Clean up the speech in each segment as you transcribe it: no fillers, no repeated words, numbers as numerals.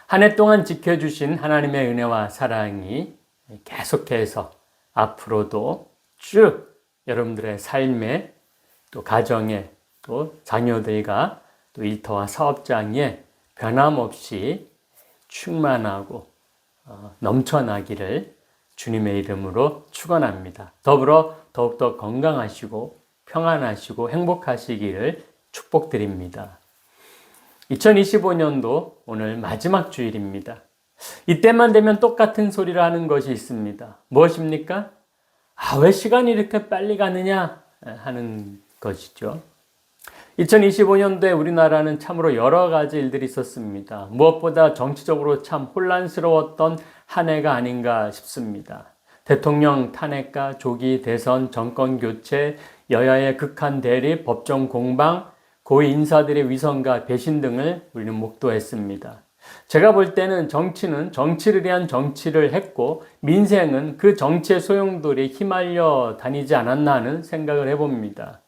한 해 동안 지켜주신 하나님의 은혜와 사랑이 계속해서 앞으로도 쭉 여러분들의 삶에 또 가정에 또 자녀들과 또 일터와 사업장에 변함없이 충만하고 넘쳐나기를 주님의 이름으로 축원합니다. 더불어 더욱더 건강하시고 평안하시고 행복하시기를 축복드립니다. 2025년도 오늘 마지막 주일입니다. 이때만 되면 똑같은 소리를 하는 것이 있습니다. 무엇입니까? 왜 시간이 이렇게 빨리 가느냐 하는 것이죠. 2025년도에 우리나라는 참으로 여러 가지 일들이 있었습니다. 무엇보다 정치적으로 참 혼란스러웠던 한 해가 아닌가 싶습니다. 대통령 탄핵과 조기 대선, 정권 교체, 여야의 극한 대립, 법정 공방, 고위 인사들의 위선과 배신 등을 우리는 목도했습니다. 제가 볼 때는 정치는 정치를 위한 정치를 했고 민생은 그 정치의 소용돌이 휘말려 다니지 않았나 하는 생각을 해봅니다.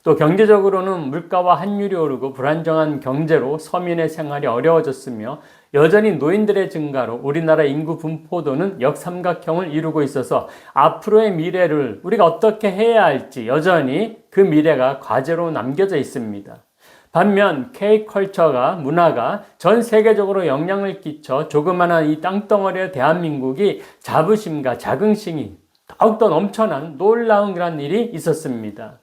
또 경제적으로는 물가와 환율이 오르고 불안정한 경제로 서민의 생활이 어려워졌으며 여전히 노인들의 증가로 우리나라 인구 분포도는 역삼각형을 이루고 있어서 앞으로의 미래를 우리가 어떻게 해야 할지 여전히 그 미래가 과제로 남겨져 있습니다. 반면 K컬처가 문화가 전 세계적으로 영향을 끼쳐 조그마한 이 땅덩어리의 대한민국이 자부심과 자긍심이 더욱더 넘쳐난 놀라운 그런 일이 있었습니다.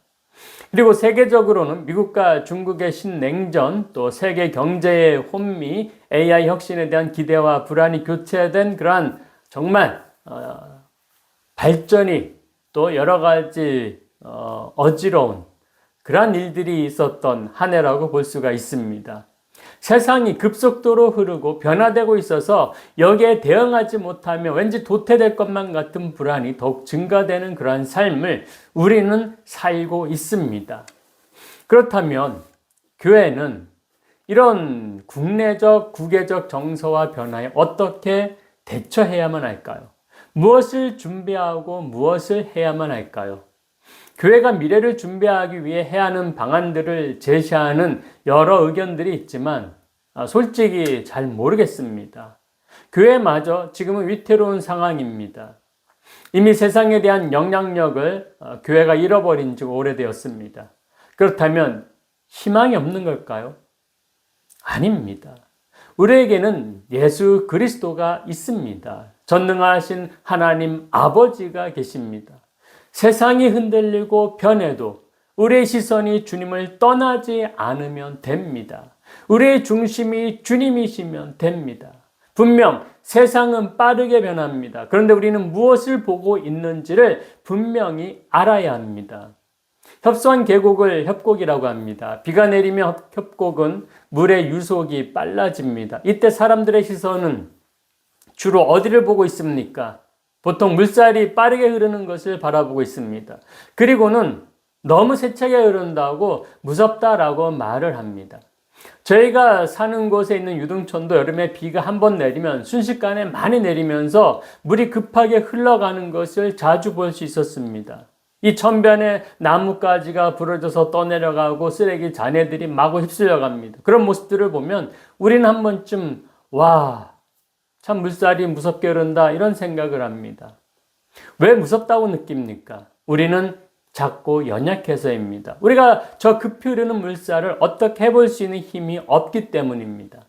그리고 세계적으로는 미국과 중국의 신냉전, 또 세계 경제의 혼미, AI 혁신에 대한 기대와 불안이 교체된 그러한 정말 발전이 또 여러 가지 어지러운 그러한 일들이 있었던 한 해라고 볼 수가 있습니다. 세상이 급속도로 흐르고 변화되고 있어서 여기에 대응하지 못하면 왠지 도태될 것만 같은 불안이 더욱 증가되는 그러한 삶을 우리는 살고 있습니다. 그렇다면 교회는 이런 국내적, 국외적 정서와 변화에 어떻게 대처해야만 할까요? 무엇을 준비하고 무엇을 해야만 할까요? 교회가 미래를 준비하기 위해 해야 하는 방안들을 제시하는 여러 의견들이 있지만 솔직히 잘 모르겠습니다. 교회마저 지금은 위태로운 상황입니다. 이미 세상에 대한 영향력을 교회가 잃어버린 지 오래되었습니다. 그렇다면 희망이 없는 걸까요? 아닙니다. 우리에게는 예수 그리스도가 있습니다. 전능하신 하나님 아버지가 계십니다. 세상이 흔들리고 변해도 우리의 시선이 주님을 떠나지 않으면 됩니다. 우리의 중심이 주님이시면 됩니다. 분명 세상은 빠르게 변합니다. 그런데 우리는 무엇을 보고 있는지를 분명히 알아야 합니다. 협소한 계곡을 협곡이라고 합니다. 비가 내리며 협곡은 물의 유속이 빨라집니다. 이때 사람들의 시선은 주로 어디를 보고 있습니까? 보통 물살이 빠르게 흐르는 것을 바라보고 있습니다. 그리고는 너무 세차게 흐른다고 무섭다라고 말을 합니다. 저희가 사는 곳에 있는 유등촌도 여름에 비가 한 번 내리면 순식간에 많이 내리면서 물이 급하게 흘러가는 것을 자주 볼 수 있었습니다. 이 천변에 나뭇가지가 부러져서 떠내려가고 쓰레기 잔해들이 마구 휩쓸려 갑니다. 그런 모습들을 보면 우리는 한 번쯤 참 물살이 무섭게 흐른다 이런 생각을 합니다. 왜 무섭다고 느낍니까? 우리는 작고 연약해서입니다. 우리가 저 급히 흐르는 물살을 어떻게 해볼 수 있는 힘이 없기 때문입니다.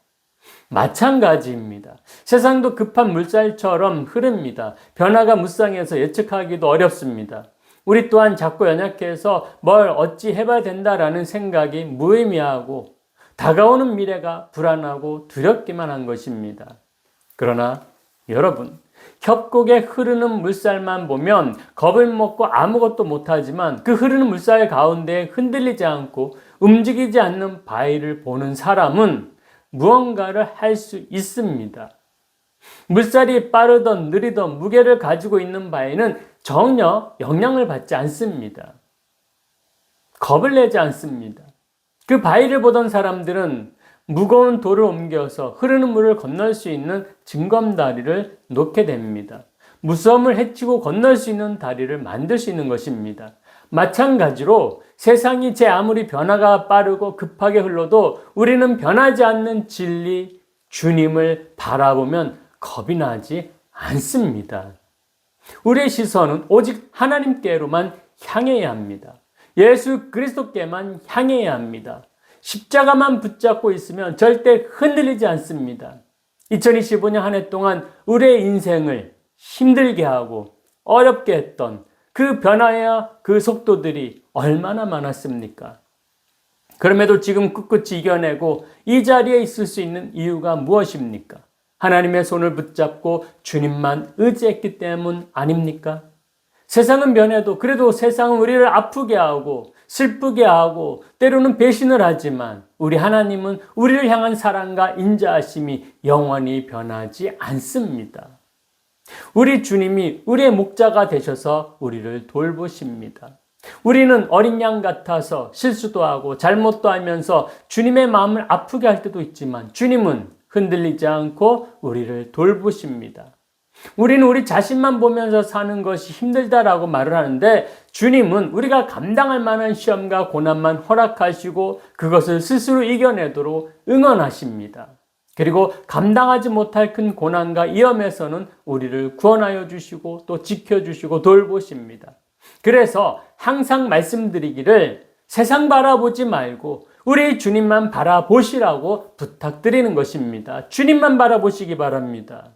마찬가지입니다. 세상도 급한 물살처럼 흐릅니다. 변화가 무쌍해서 예측하기도 어렵습니다. 우리 또한 작고 연약해서 뭘 어찌 해봐야 된다라는 생각이 무의미하고 다가오는 미래가 불안하고 두렵기만 한 것입니다. 그러나 여러분, 협곡에 흐르는 물살만 보면 겁을 먹고 아무것도 못하지만 그 흐르는 물살 가운데 흔들리지 않고 움직이지 않는 바위를 보는 사람은 무언가를 할 수 있습니다. 물살이 빠르던 느리던 무게를 가지고 있는 바위는 전혀 영향을 받지 않습니다. 겁을 내지 않습니다. 그 바위를 보던 사람들은 무거운 돌을 옮겨서 흐르는 물을 건널 수 있는 징검다리를 놓게 됩니다. 무서움을 헤치고 건널 수 있는 다리를 만들 수 있는 것입니다. 마찬가지로 세상이 제 아무리 변화가 빠르고 급하게 흘러도 우리는 변하지 않는 진리, 주님을 바라보면 겁이 나지 않습니다. 우리의 시선은 오직 하나님께로만 향해야 합니다. 예수 그리스도께만 향해야 합니다. 십자가만 붙잡고 있으면 절대 흔들리지 않습니다. 2025년 한 해 동안 우리의 인생을 힘들게 하고 어렵게 했던 그 변화야 그 속도들이 얼마나 많았습니까? 그럼에도 지금 꿋꿋이 이겨내고 이 자리에 있을 수 있는 이유가 무엇입니까? 하나님의 손을 붙잡고 주님만 의지했기 때문 아닙니까? 세상은 변해도 그래도 세상은 우리를 아프게 하고 슬프게 하고 때로는 배신을 하지만 우리 하나님은 우리를 향한 사랑과 인자하심이 영원히 변하지 않습니다. 우리 주님이 우리의 목자가 되셔서 우리를 돌보십니다. 우리는 어린 양 같아서 실수도 하고 잘못도 하면서 주님의 마음을 아프게 할 때도 있지만 주님은 흔들리지 않고 우리를 돌보십니다. 우리는 우리 자신만 보면서 사는 것이 힘들다라고 말을 하는데 주님은 우리가 감당할 만한 시험과 고난만 허락하시고 그것을 스스로 이겨내도록 응원하십니다. 그리고 감당하지 못할 큰 고난과 위험에서는 우리를 구원하여 주시고 또 지켜주시고 돌보십니다. 그래서 항상 말씀드리기를 세상 바라보지 말고 우리 주님만 바라보시라고 부탁드리는 것입니다. 주님만 바라보시기 바랍니다.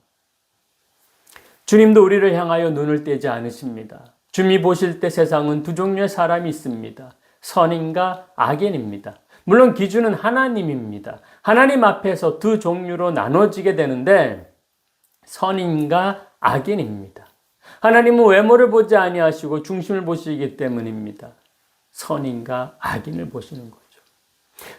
주님도 우리를 향하여 눈을 떼지 않으십니다. 주님이 보실 때 세상은 두 종류의 사람이 있습니다. 선인과 악인입니다. 물론 기준은 하나님입니다. 하나님 앞에서 두 종류로 나눠지게 되는데 선인과 악인입니다. 하나님은 외모를 보지 아니하시고 중심을 보시기 때문입니다. 선인과 악인을 보시는 거죠.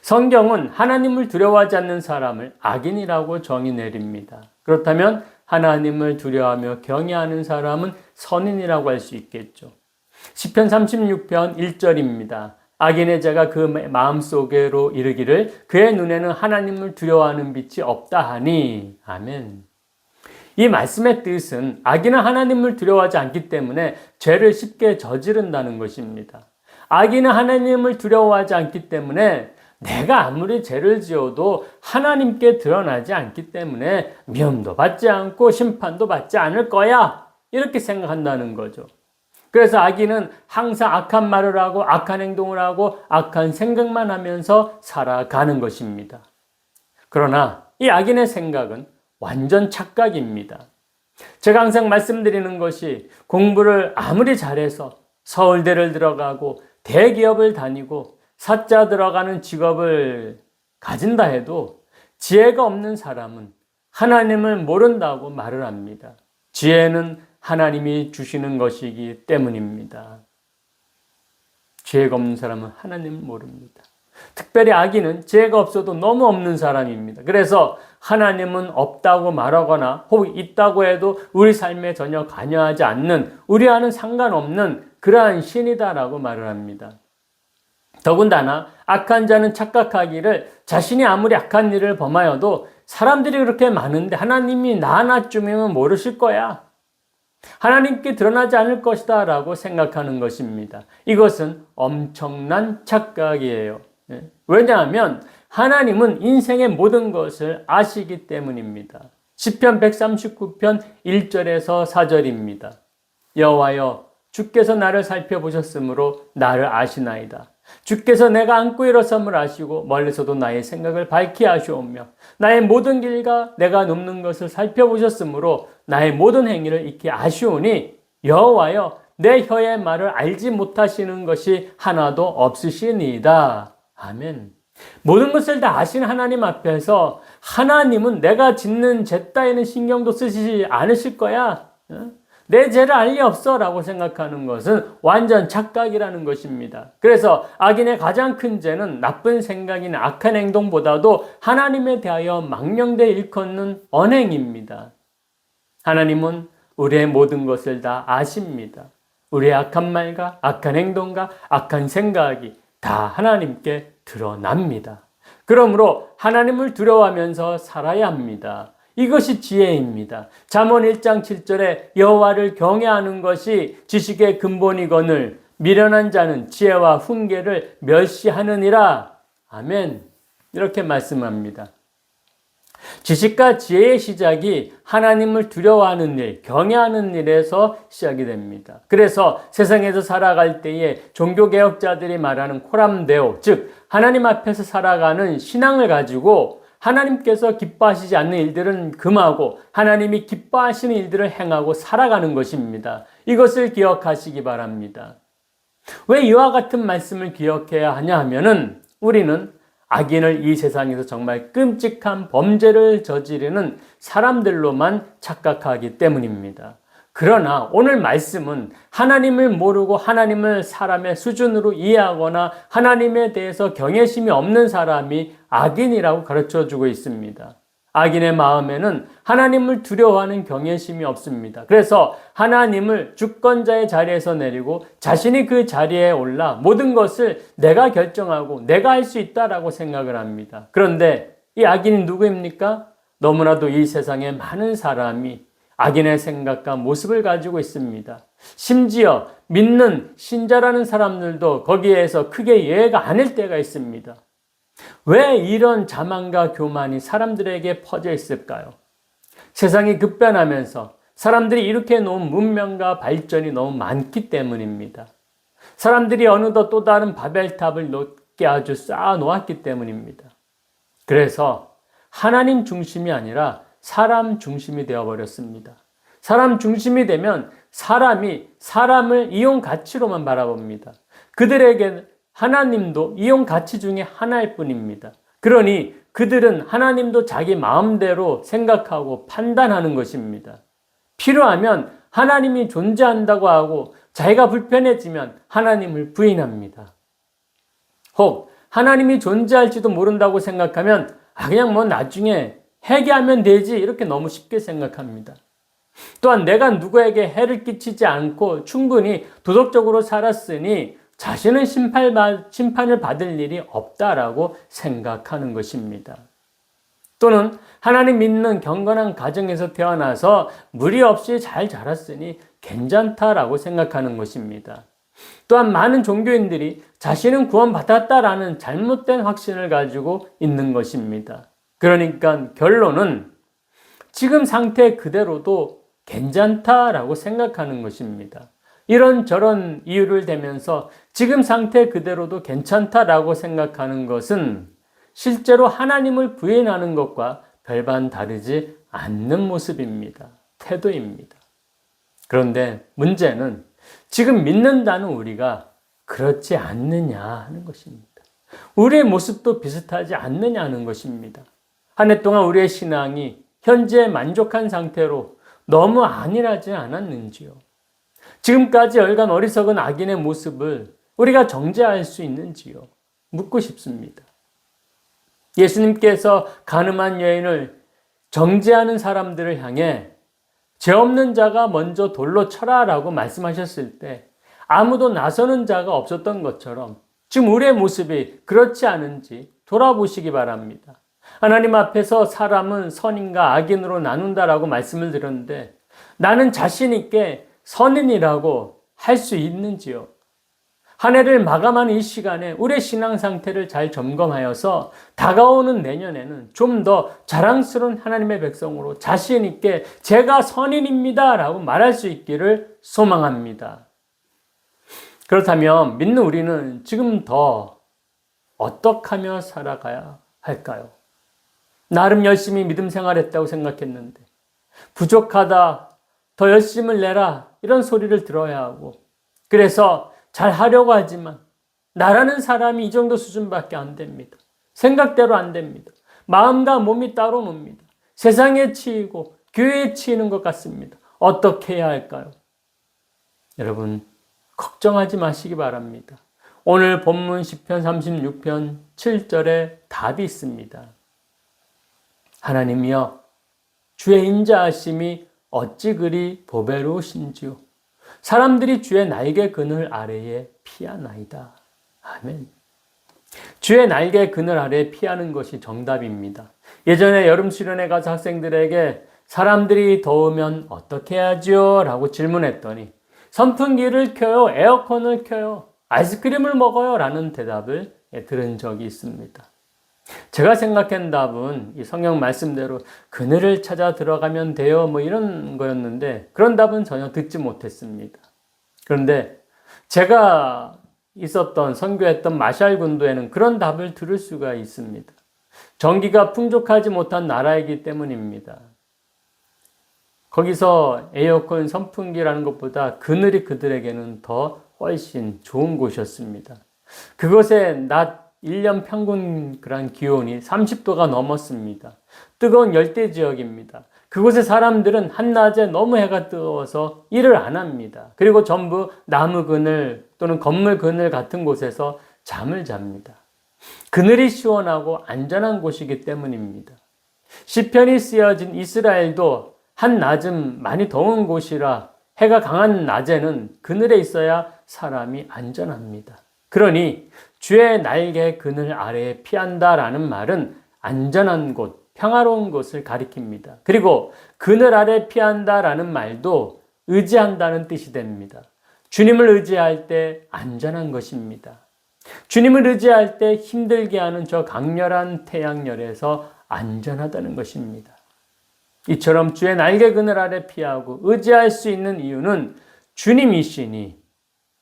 성경은 하나님을 두려워하지 않는 사람을 악인이라고 정의 내립니다. 그렇다면 하나님을 두려워하며 경외하는 사람은 선인이라고 할 수 있겠죠. 시편 36편 1절입니다. 악인의 자가 그 마음속으로 이르기를 그의 눈에는 하나님을 두려워하는 빛이 없다 하니. 아멘. 이 말씀의 뜻은 악인은 하나님을 두려워하지 않기 때문에 죄를 쉽게 저지른다는 것입니다. 악인은 하나님을 두려워하지 않기 때문에 내가 아무리 죄를 지어도 하나님께 드러나지 않기 때문에 미움도 받지 않고 심판도 받지 않을 거야. 이렇게 생각한다는 거죠. 그래서 악인은 항상 악한 말을 하고 악한 행동을 하고 악한 생각만 하면서 살아가는 것입니다. 그러나 이 악인의 생각은 완전 착각입니다. 제가 항상 말씀드리는 것이 공부를 아무리 잘해서 서울대를 들어가고 대기업을 다니고 사자 들어가는 직업을 가진다 해도 지혜가 없는 사람은 하나님을 모른다고 말을 합니다. 지혜는 하나님이 주시는 것이기 때문입니다. 지혜가 없는 사람은 하나님을 모릅니다. 특별히 악인은 지혜가 없어도 너무 없는 사람입니다. 그래서 하나님은 없다고 말하거나 혹은 있다고 해도 우리 삶에 전혀 관여하지 않는, 우리와는 상관없는 그러한 신이다라고 말을 합니다. 더군다나 악한 자는 착각하기를 자신이 아무리 악한 일을 범하여도 사람들이 그렇게 많은데 하나님이 나 하나쯤이면 모르실 거야. 하나님께 드러나지 않을 것이다 라고 생각하는 것입니다. 이것은 엄청난 착각이에요. 왜냐하면 하나님은 인생의 모든 것을 아시기 때문입니다. 시편 139편 1절에서 4절입니다. 여호와여 주께서 나를 살펴보셨으므로 나를 아시나이다. 주께서 내가 앉고 일어섬을 아시고 멀리서도 나의 생각을 밝히 아시오며 나의 모든 길과 내가 눕는 것을 살펴보셨으므로 나의 모든 행위를 익히 아시오니 여호와여 내 혀의 말을 알지 못하시는 것이 하나도 없으시니이다. 아멘. 모든 것을 다 아신 하나님 앞에서 하나님은 내가 짓는 죄 따위는 신경도 쓰시지 않으실 거야. 내 죄를 알 리 없어 라고 생각하는 것은 완전 착각이라는 것입니다. 그래서 악인의 가장 큰 죄는 나쁜 생각이나 악한 행동보다도 하나님에 대하여 망령되이 일컫는 언행입니다. 하나님은 우리의 모든 것을 다 아십니다. 우리의 악한 말과 악한 행동과 악한 생각이 다 하나님께 드러납니다. 그러므로 하나님을 두려워하면서 살아야 합니다. 이것이 지혜입니다. 잠언 1장 7절에 여호와를 경외하는 것이 지식의 근본이거늘 미련한 자는 지혜와 훈계를 멸시하느니라. 아멘. 이렇게 말씀합니다. 지식과 지혜의 시작이 하나님을 두려워하는 일, 경외하는 일에서 시작이 됩니다. 그래서 세상에서 살아갈 때에 종교개혁자들이 말하는 코람데오, 즉 하나님 앞에서 살아가는 신앙을 가지고 하나님께서 기뻐하시지 않는 일들은 금하고 하나님이 기뻐하시는 일들을 행하고 살아가는 것입니다. 이것을 기억하시기 바랍니다. 왜 이와 같은 말씀을 기억해야 하냐 하면은 우리는 악인을 이 세상에서 정말 끔찍한 범죄를 저지르는 사람들로만 착각하기 때문입니다. 그러나 오늘 말씀은 하나님을 모르고 하나님을 사람의 수준으로 이해하거나 하나님에 대해서 경외심이 없는 사람이 악인이라고 가르쳐주고 있습니다. 악인의 마음에는 하나님을 두려워하는 경외심이 없습니다. 그래서 하나님을 주권자의 자리에서 내리고 자신이 그 자리에 올라 모든 것을 내가 결정하고 내가 할 수 있다라고 생각을 합니다. 그런데 이 악인이 누구입니까? 너무나도 이 세상에 많은 사람이 악인의 생각과 모습을 가지고 있습니다. 심지어 믿는 신자라는 사람들도 거기에서 크게 예외가 아닐 때가 있습니다. 왜 이런 자만과 교만이 사람들에게 퍼져 있을까요? 세상이 급변하면서 사람들이 이렇게 놓은 문명과 발전이 너무 많기 때문입니다. 사람들이 어느덧 또 다른 바벨탑을 높게 아주 쌓아 놓았기 때문입니다. 그래서 하나님 중심이 아니라 사람 중심이 되어버렸습니다. 사람 중심이 되면 사람이 사람을 이용 가치로만 바라봅니다. 그들에게 하나님도 이용 가치 중에 하나일 뿐입니다. 그러니 그들은 하나님도 자기 마음대로 생각하고 판단하는 것입니다. 필요하면 하나님이 존재한다고 하고 자기가 불편해지면 하나님을 부인합니다. 혹 하나님이 존재할지도 모른다고 생각하면 그냥 나중에 회개하면 되지 이렇게 너무 쉽게 생각합니다. 또한 내가 누구에게 해를 끼치지 않고 충분히 도덕적으로 살았으니 자신은 심판을 받을 일이 없다라고 생각하는 것입니다. 또는 하나님 믿는 경건한 가정에서 태어나서 무리 없이 잘 자랐으니 괜찮다라고 생각하는 것입니다. 또한 많은 종교인들이 자신은 구원받았다라는 잘못된 확신을 가지고 있는 것입니다. 그러니까 결론은 지금 상태 그대로도 괜찮다라고 생각하는 것입니다. 이런저런 이유를 대면서 지금 상태 그대로도 괜찮다라고 생각하는 것은 실제로 하나님을 부인하는 것과 별반 다르지 않는 모습입니다. 태도입니다. 그런데 문제는 지금 믿는다는 우리가 그렇지 않느냐 하는 것입니다. 우리의 모습도 비슷하지 않느냐 하는 것입니다. 한 해 동안 우리의 신앙이 현재 만족한 상태로 너무 안일하지 않았는지요? 지금까지 열간 어리석은 악인의 모습을 우리가 정죄할 수 있는지요? 묻고 싶습니다. 예수님께서 가늠한 여인을 정죄하는 사람들을 향해 죄 없는 자가 먼저 돌로 쳐라라고 말씀하셨을 때 아무도 나서는 자가 없었던 것처럼 지금 우리의 모습이 그렇지 않은지 돌아보시기 바랍니다. 하나님 앞에서 사람은 선인과 악인으로 나눈다라고 말씀을 드렸는데 나는 자신 있게 선인이라고 할 수 있는지요? 한 해를 마감하는 이 시간에 우리의 신앙 상태를 잘 점검하여서 다가오는 내년에는 좀 더 자랑스러운 하나님의 백성으로 자신 있게 제가 선인입니다 라고 말할 수 있기를 소망합니다. 그렇다면 믿는 우리는 지금 더 어떻게 하며 살아가야 할까요? 나름 열심히 믿음 생활했다고 생각했는데 부족하다, 더 열심을 내라 이런 소리를 들어야 하고 그래서 잘 하려고 하지만 나라는 사람이 이 정도 수준밖에 안 됩니다. 생각대로 안 됩니다. 마음과 몸이 따로 놉니다. 세상에 치이고 교회에 치이는 것 같습니다. 어떻게 해야 할까요? 여러분 걱정하지 마시기 바랍니다. 오늘 본문 시편 36편 7절에 답이 있습니다. 하나님이여 주의 인자하심이 어찌 그리 보배로우신지요. 사람들이 주의 날개 그늘 아래에 피하나이다. 아멘. 주의 날개 그늘 아래에 피하는 것이 정답입니다. 예전에 여름 수련회 가서 학생들에게 사람들이 더우면 어떻게 해야지요? 라고 질문했더니 선풍기를 켜요, 에어컨을 켜요, 아이스크림을 먹어요 라는 대답을 들은 적이 있습니다. 제가 생각한 답은 이 성경 말씀대로 그늘을 찾아 들어가면 돼요. 이런 거였는데 그런 답은 전혀 듣지 못했습니다. 그런데 제가 있었던 선교했던 마샬 군도에는 그런 답을 들을 수가 있습니다. 전기가 풍족하지 못한 나라이기 때문입니다. 거기서 에어컨 선풍기라는 것보다 그늘이 그들에게는 더 훨씬 좋은 곳이었습니다. 그곳에 낮 1년 평균 그런 기온이 30도가 넘었습니다. 뜨거운 열대 지역입니다. 그곳의 사람들은 한낮에 너무 해가 뜨거워서 일을 안 합니다. 그리고 전부 나무 그늘 또는 건물 그늘 같은 곳에서 잠을 잡니다. 그늘이 시원하고 안전한 곳이기 때문입니다. 시편이 쓰여진 이스라엘도 한낮은 많이 더운 곳이라 해가 강한 낮에는 그늘에 있어야 사람이 안전합니다. 그러니 주의 날개 그늘 아래에 피한다라는 말은 안전한 곳, 평화로운 곳을 가리킵니다. 그리고 그늘 아래 피한다라는 말도 의지한다는 뜻이 됩니다. 주님을 의지할 때 안전한 것입니다. 주님을 의지할 때 힘들게 하는 저 강렬한 태양열에서 안전하다는 것입니다. 이처럼 주의 날개 그늘 아래 피하고 의지할 수 있는 이유는 주님이시니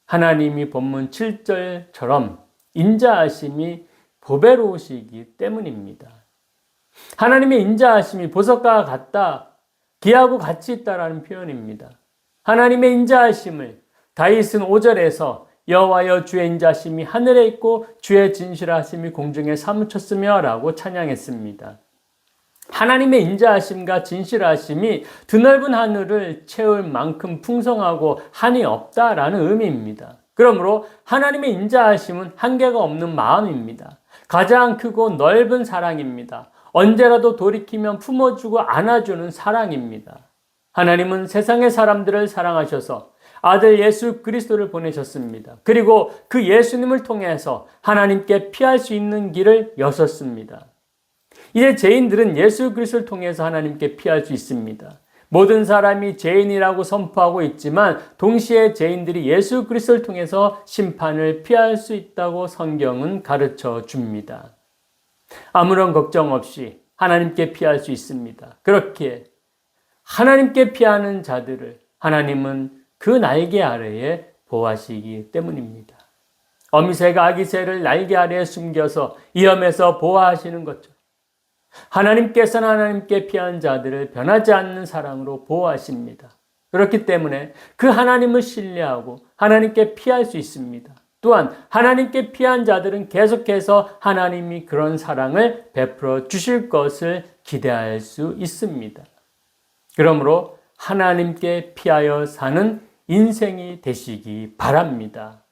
하나님이 본문 7절처럼 인자하심이 보배로우시기 때문입니다. 하나님의 인자하심이 보석과 같다, 기하고 같이 있다라는 표현입니다. 하나님의 인자하심을 다윗은 5절에서 여호와여 주의 인자하심이 하늘에 있고 주의 진실하심이 공중에 사무쳤으며 라고 찬양했습니다. 하나님의 인자하심과 진실하심이 드넓은 하늘을 채울 만큼 풍성하고 한이 없다라는 의미입니다. 그러므로 하나님의 인자하심은 한계가 없는 마음입니다. 가장 크고 넓은 사랑입니다. 언제라도 돌이키면 품어주고 안아주는 사랑입니다. 하나님은 세상의 사람들을 사랑하셔서 아들 예수 그리스도를 보내셨습니다. 그리고 그 예수님을 통해서 하나님께 피할 수 있는 길을 여셨습니다. 이제 죄인들은 예수 그리스도를 통해서 하나님께 피할 수 있습니다. 모든 사람이 죄인이라고 선포하고 있지만 동시에 죄인들이 예수 그리스도를 통해서 심판을 피할 수 있다고 성경은 가르쳐 줍니다. 아무런 걱정 없이 하나님께 피할 수 있습니다. 그렇게 하나님께 피하는 자들을 하나님은 그 날개 아래에 보호하시기 때문입니다. 어미새가 아기새를 날개 아래에 숨겨서 위험에서 보호하시는 것처럼 하나님께서는 하나님께 피한 자들을 변하지 않는 사랑으로 보호하십니다. 그렇기 때문에 그 하나님을 신뢰하고 하나님께 피할 수 있습니다. 또한 하나님께 피한 자들은 계속해서 하나님이 그런 사랑을 베풀어 주실 것을 기대할 수 있습니다. 그러므로 하나님께 피하여 사는 인생이 되시기 바랍니다.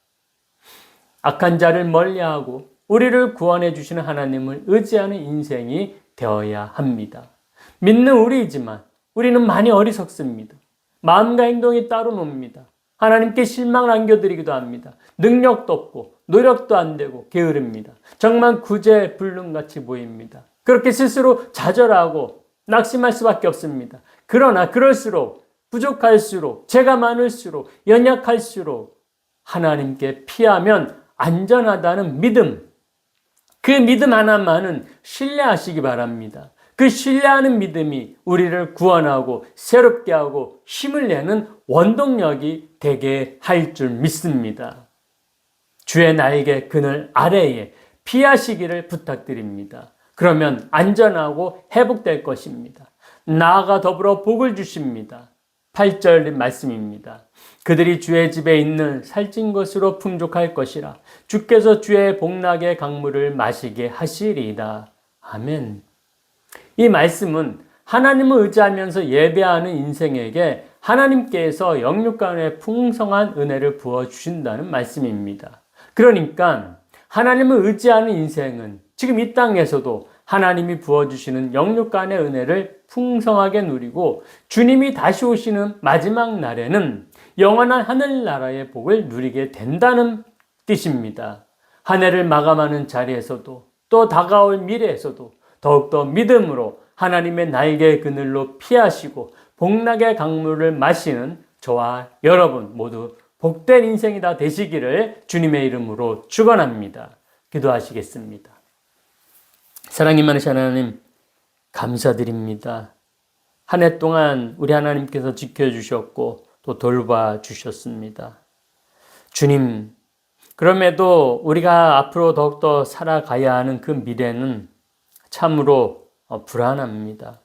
악한 자를 멀리하고 우리를 구원해 주시는 하나님을 의지하는 인생이 되어야 합니다. 믿는 우리이지만 우리는 많이 어리석습니다. 마음과 행동이 따로 놉니다. 하나님께 실망을 안겨드리기도 합니다. 능력도 없고 노력도 안 되고 게으릅니다. 정말 구제불능같이 보입니다. 그렇게 스스로 좌절하고 낙심할 수밖에 없습니다. 그러나 그럴수록 부족할수록 죄가 많을수록 연약할수록 하나님께 피하면 안전하다는 믿음, 그 믿음 하나만은 신뢰하시기 바랍니다. 그 신뢰하는 믿음이 우리를 구원하고 새롭게 하고 힘을 내는 원동력이 되게 할 줄 믿습니다. 주의 날개 그늘 아래에 피하시기를 부탁드립니다. 그러면 안전하고 회복될 것입니다. 나아가 더불어 복을 주십니다. 8절 말씀입니다. 그들이 주의 집에 있는 살찐 것으로 풍족할 것이라 주께서 주의 복락의 강물을 마시게 하시리이다. 아멘. 이 말씀은 하나님을 의지하면서 예배하는 인생에게 하나님께서 영육간의 풍성한 은혜를 부어주신다는 말씀입니다. 그러니까 하나님을 의지하는 인생은 지금 이 땅에서도 하나님이 부어주시는 영육간의 은혜를 풍성하게 누리고 주님이 다시 오시는 마지막 날에는 영원한 하늘나라의 복을 누리게 된다는 뜻입니다. 한 해를 마감하는 자리에서도 또 다가올 미래에서도 더욱더 믿음으로 하나님의 날개 그늘로 피하시고 복락의 강물을 마시는 저와 여러분 모두 복된 인생이 다 되시기를 주님의 이름으로 축원합니다. 기도하시겠습니다. 사랑이 많으신 하나님, 감사드립니다. 한 해 동안 우리 하나님께서 지켜주셨고 또 돌봐주셨습니다. 주님, 그럼에도 우리가 앞으로 더욱더 살아가야 하는 그 미래는 참으로 불안합니다.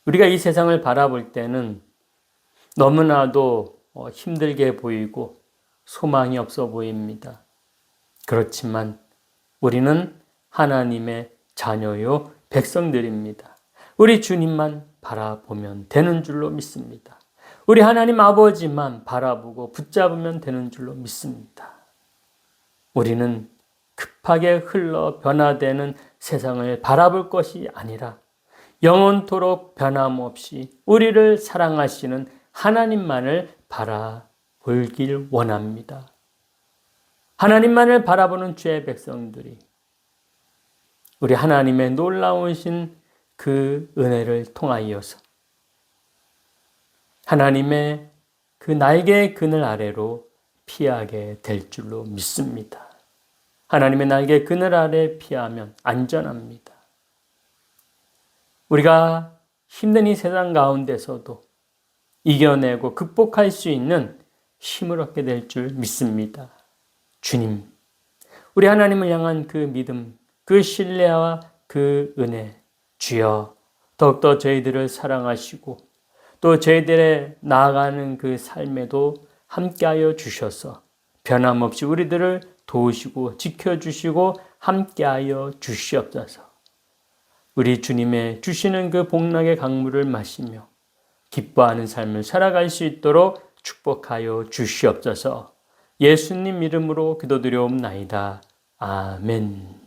우리가 이 세상을 바라볼 때는 너무나도 힘들게 보이고 소망이 없어 보입니다. 그렇지만 우리는 하나님의 자녀요 백성들입니다. 우리 주님만 바라보면 되는 줄로 믿습니다. 우리 하나님 아버지만 바라보고 붙잡으면 되는 줄로 믿습니다. 우리는 급하게 흘러 변화되는 세상을 바라볼 것이 아니라 영원토록 변함없이 우리를 사랑하시는 하나님만을 바라보길 원합니다. 하나님만을 바라보는 주의 백성들이 우리 하나님의 놀라우신 그 은혜를 통하여서 하나님의 그 날개의 그늘 아래로 피하게 될 줄로 믿습니다. 하나님의 날개 그늘 아래 피하면 안전합니다. 우리가 힘든 이 세상 가운데서도 이겨내고 극복할 수 있는 힘을 얻게 될 줄 믿습니다. 주님, 우리 하나님을 향한 그 믿음, 그 신뢰와 그 은혜, 주여 더욱더 저희들을 사랑하시고 또 저희들의 나아가는 그 삶에도 함께하여 주셔서 변함없이 우리들을 도우시고 지켜주시고 함께하여 주시옵소서. 우리 주님의 주시는 그 복락의 강물을 마시며 기뻐하는 삶을 살아갈 수 있도록 축복하여 주시옵소서. 예수님 이름으로 기도드려옵나이다. 아멘.